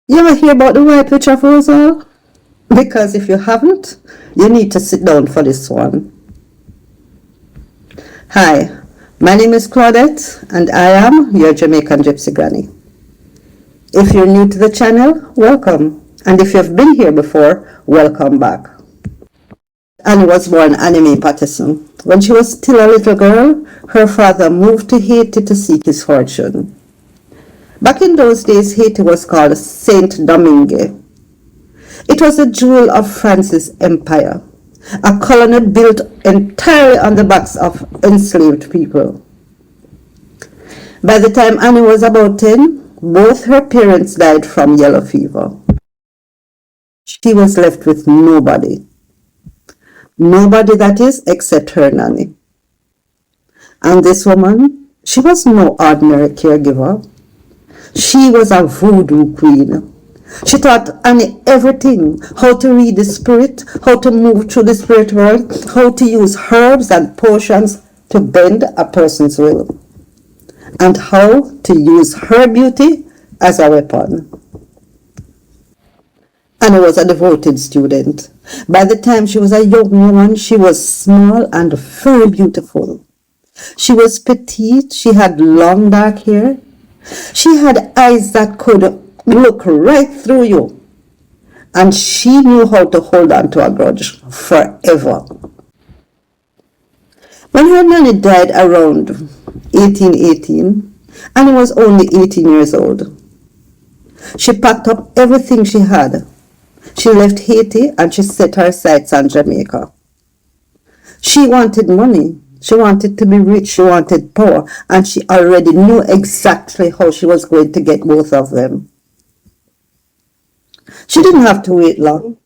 You ever hear about the White Witch of Rosal? Because if you haven't, you need to sit down for this one. Hi, my name is Claudette and I am your Jamaican Gypsy Granny. If you're new to the channel, welcome. And if you've been here before, welcome back. Annie was born Annie Patterson. When she was still a little girl, her father moved to Haiti to seek his fortune. Back in those days, Haiti was called Saint Domingue. It was a jewel of France's empire, a colony built entirely on the backs of enslaved people. By the time Annie was about 10, both her parents died from yellow fever. She was left with nobody. Nobody, that is, except her nanny. And this woman, she was no ordinary caregiver. She was a voodoo queen. She taught Annie everything: how to read the spirit, how to move through the spirit world, how to use herbs and potions to bend a person's will, and how to use her beauty as a weapon. Annie was a devoted student. By the time she was a young woman, she was small and very beautiful. She was petite, she had long dark hair, she had eyes that could look right through you, and she knew how to hold on to a grudge forever. When her nanny died around 1818, Annie was only 18 years old. She packed up everything she had. She left Haiti and she set her sights on Jamaica. She wanted money. She wanted to be rich, she wanted power, and she already knew exactly how she was going to get both of them. She didn't have to wait long.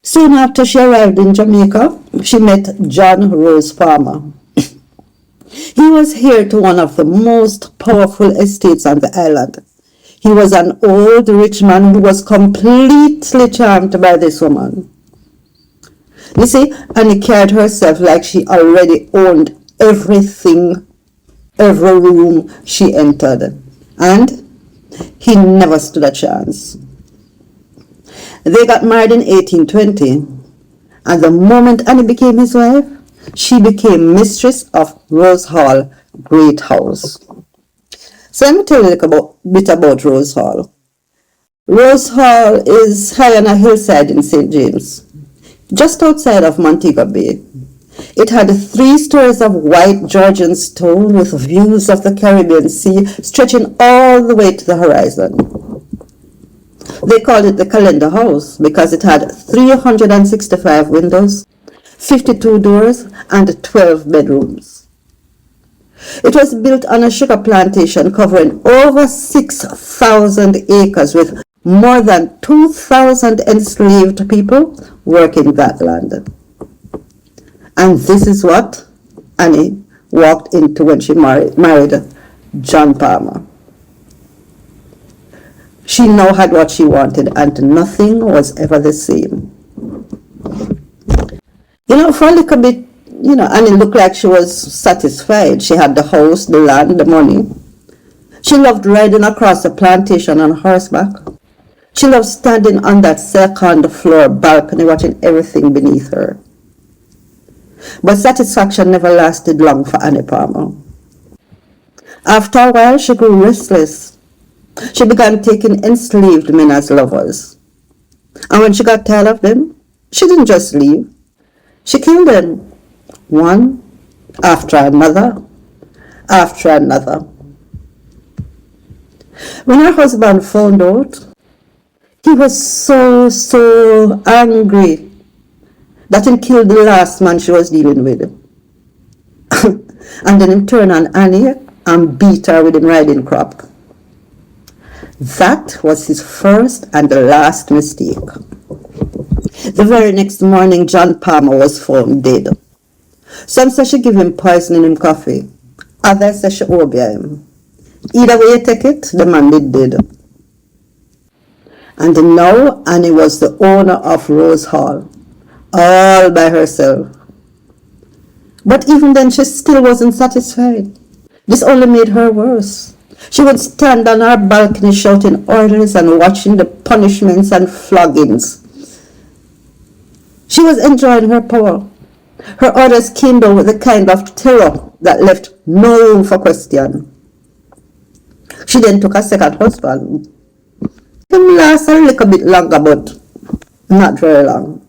Soon after she arrived in Jamaica, she met John Rose Farmer. He was heir to one of the most powerful estates on the island. He was an old rich man who was completely charmed by this woman. You see, Annie carried herself like she already owned everything, every room she entered, and he never stood a chance. They got married in 1820, and the moment Annie became his wife, she became mistress of Rose Hall Great House. So let me tell you a little bit about Rose Hall. Rose Hall is high on a hillside in St. James, just outside of Montego Bay. It had 3 stories of white Georgian stone with views of the Caribbean Sea stretching all the way to the horizon. They called it the Calendar House because it had 365 windows, 52 doors, and 12 bedrooms. It was built on a sugar plantation covering over 6,000 acres with more than 2,000 enslaved people working that land. And this is what Annie walked into when she married John Palmer. She now had what she wanted, and nothing was ever the same. For a little bit, Annie looked like she was satisfied. She had the house, the land, the money. She loved riding across the plantation on horseback. She loved standing on that second-floor balcony watching everything beneath her. But satisfaction never lasted long for Annie Palmer. After a while, she grew restless. She began taking enslaved men as lovers. And when she got tired of them, she didn't just leave. She killed them, one after another, after another. When her husband found out, he was so angry that he killed the last man she was dealing with. And then he turned on Annie and beat her with his riding crop. That was his first and the last mistake. The very next morning, John Palmer was found dead. Some say she gave him poison in him coffee. Others say she obeah him. Either way you take it, the man did dead. And now Annie was the owner of Rose Hall, all by herself. But even then she still wasn't satisfied. This only made her worse. She would stand on her balcony shouting orders and watching the punishments and floggings. She was enjoying her power. Her orders came down with a kind of terror that left no room for question. She then took a second husband. Him last a little bit longer, but not very long.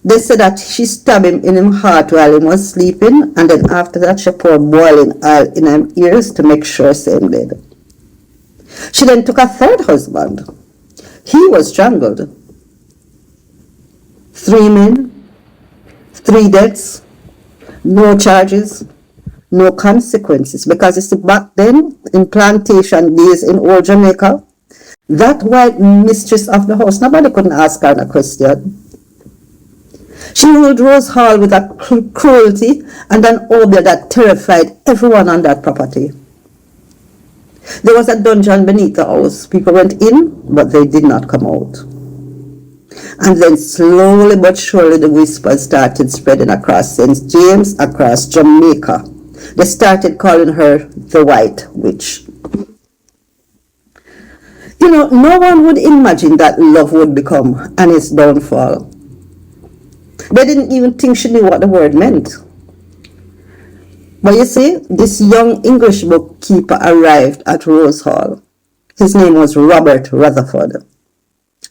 They said that she stabbed him in his heart while he was sleeping, and then after that she poured boiling oil in his ears to make sure he dead. She then took a third husband. He was strangled. 3 men, 3 deaths, no charges, no consequences. Because you see, back then, in plantation days in old Jamaica, that white mistress of the house, nobody couldn't ask her a question. She ruled Rose Hall with a cruelty and an order that terrified everyone on that property. There was a dungeon beneath the house. People went in, but they did not come out. And then slowly but surely the whispers started spreading across St. James, across Jamaica. They started calling her the White Witch. You know, no one would imagine that love would become Annie's downfall. They didn't even think she knew what the word meant. But you see, this young English bookkeeper arrived at Rose Hall. His name was Robert Rutherford.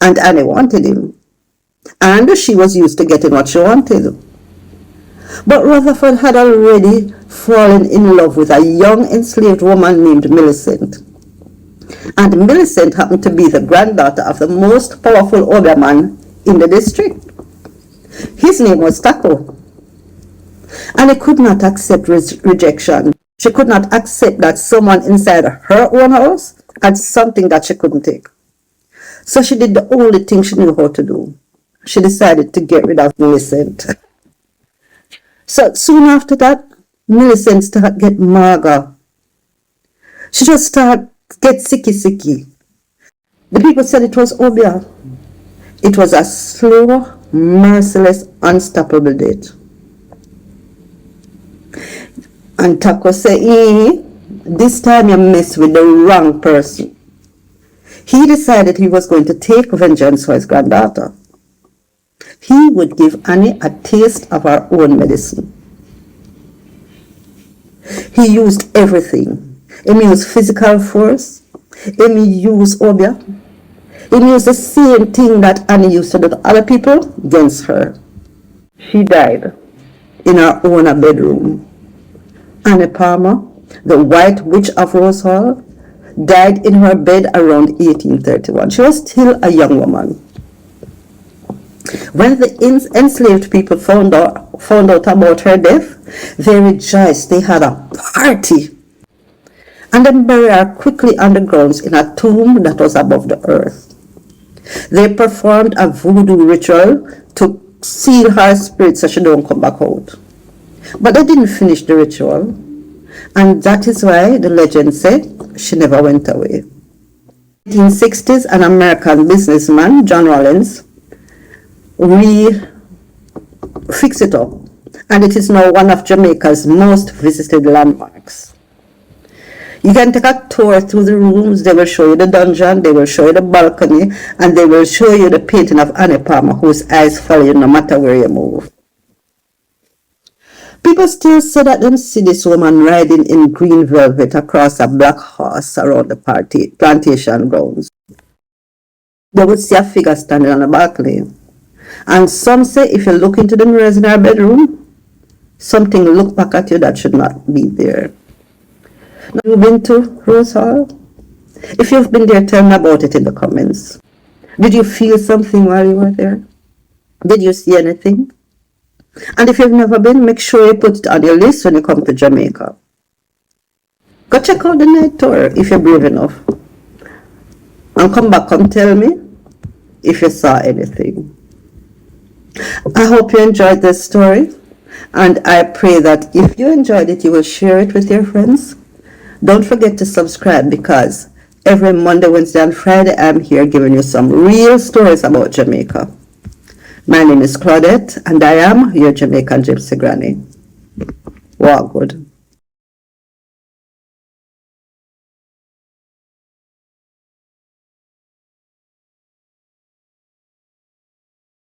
And Annie wanted him. And she was used to getting what she wanted. But Rutherford had already fallen in love with a young enslaved woman named Millicent. And Millicent happened to be the granddaughter of the most powerful overman in the district. His name was Taco. And he could not accept rejection. She could not accept that someone inside her own house had something that she couldn't take. So she did the only thing she knew how to do. She decided to get rid of Millicent. So soon after that, Millicent started get mager. She just started get sicky. The people said it was obia. It was a slow, merciless, unstoppable death. And Taco said, this time you mess with the wrong person. He decided he was going to take vengeance for his granddaughter. He would give Annie a taste of her own medicine. He used everything. He used physical force. He used obia. He used the same thing that Annie used to do to other people against her. She died in her own bedroom. Annie Palmer, the White Witch of Rose Hall, died in her bed around 1831. She was still a young woman. When the enslaved people found out about her death, they rejoiced. They had a party. And then buried her quickly underground in a tomb that was above the earth. They performed a voodoo ritual to seal her spirit so she don't come back out. But they didn't finish the ritual. And that is why the legend said she never went away. In the 1960s, an American businessman, John Rollins, fixed it up. And it is now one of Jamaica's most visited landmarks. You can take a tour through the rooms. They will show you the dungeon, they will show you the balcony, and they will show you the painting of Annie Palmer, whose eyes follow you no matter where you move. People still say that they see this woman riding in green velvet across a black horse around the plantation grounds. They would see a figure standing on the balcony. And some say if you look into the mirrors in her bedroom, something look back at you that should not be there. Now, you've been to Rose Hall? If you've been there, tell me about it in the comments. Did you feel something while you were there? Did you see anything? And if you've never been, make sure you put it on your list when you come to Jamaica. Go check out the night tour if you're brave enough. And come back and tell me if you saw anything. I hope you enjoyed this story. And I pray that if you enjoyed it, you will share it with your friends. Don't forget to subscribe because every Monday, Wednesday, and Friday, I'm here giving you some real stories about Jamaica. My name is Claudette, and I am your Jamaican Gypsy Granny. Walk good.